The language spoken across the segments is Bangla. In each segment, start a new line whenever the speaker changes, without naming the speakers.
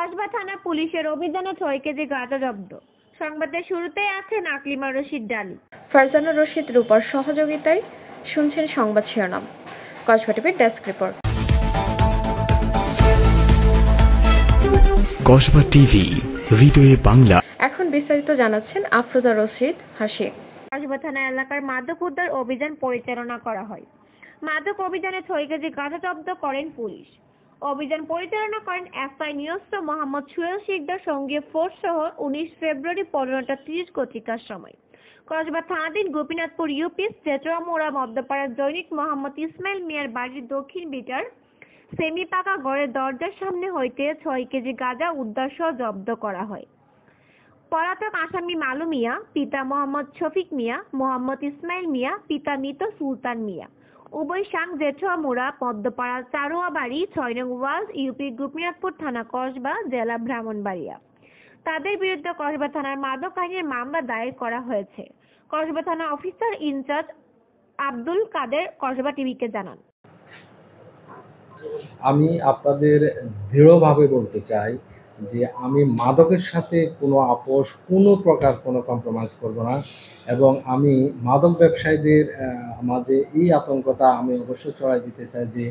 কসবা থানা পুলিশের অভিযানে 6 কেজি গাঁজা জব্দ। সংবাদের শুরুতেই আছেন আকলিমা রশিদ ডালি।
ফারজানা রশিদ রূপার সহযোগিতায় শুনছেন সংবাদ শিরোনাম। কসবা টিভির ডেস্ক রিপোর্ট।
কসবা টিভি, হৃদয়ে বাংলা।
এখন বিস্তারিত জানাচ্ছেন আফরোজা রশিদ হাসি।
কসবা থানা এলাকার মাদক উদ্ধার অভিযান পরিচালনা করা হয়। মাদক অভিযানে 6 কেজি গাঁজা জব্দ করেন পুলিশ। অভিযান পরিচালনা করেন এসআই নিয়স্ত মোহাম্মদ সুহেল শিকদার সঙ্গীয় ফোর্স সহ 19 ফেব্রুয়ারি 15:30 ঘটিকার সময় কসবা থানাধীন গোপীনাথপুর ইউপি চেচুয়ামোড়া মধ্যপাড়ার জৈনিক মোহাম্মদ ইসমাইল মিয়ার বাড়ির দক্ষিণ বিটার সেমি পাকা ঘরের দরজার সামনে হইতে 6 কেজি গাঁজা উদ্ধার সহ জব্দ করা হয়। পলাতক আসামি মালু মিয়া, পিতা মোহাম্মদ শফিক মিয়া, মোহাম্মদ ইসমাইল মিয়া, পিতা মৃত সুলতান মিয়া, উভয় সাং জেঠুয়ামোড়া মধ্যপাড়া চারুয়া বাড়ি 6 নং ওয়ার্ড ইউপি গোপীনাথপুর থানা কসবা জেলা ব্রাহ্মণবাড়িয়া। তাদের বিরুদ্ধে কসবা থানার মাদক আইনের মামলা দায়ের করা হয়েছে। কসবা থানা অফিসার ইনচার্জ আব্দুল কাদের কসবা টিভিকে জানান,
আমি আপনাদের দৃঢ়ভাবে বলতে চাই যে আমি মাদকের সাথে কোনো আপোষ, কোনো প্রকার কোনো কম্প্রোমাইজ করব না, এবং আমি মাদক ব্যবসায়ীদের মাঝে এই আতঙ্কটা আমি অবশ্যই ছড়াই দিতে চাই যে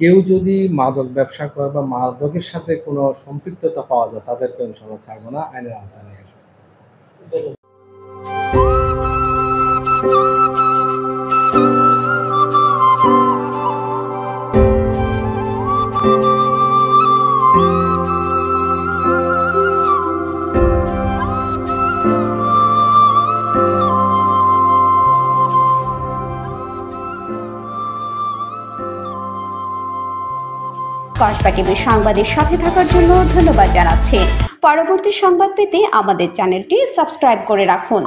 কেউ যদি মাদক ব্যবসা করে বা মাদকের সাথে কোনো সম্পৃক্ততা পাওয়া যায় তাদেরকে ইনশাআল্লাহ ছাড়বো না, আইনের আওতায় নিয়ে আসবো।
কসবা টিভির সংবাদের সাথে থাকার জন্য ধন্যবাদ জানাচ্ছি। পরবর্তী সংবাদ পেতে আমাদের চ্যানেলটি সাবস্ক্রাইব করে রাখুন।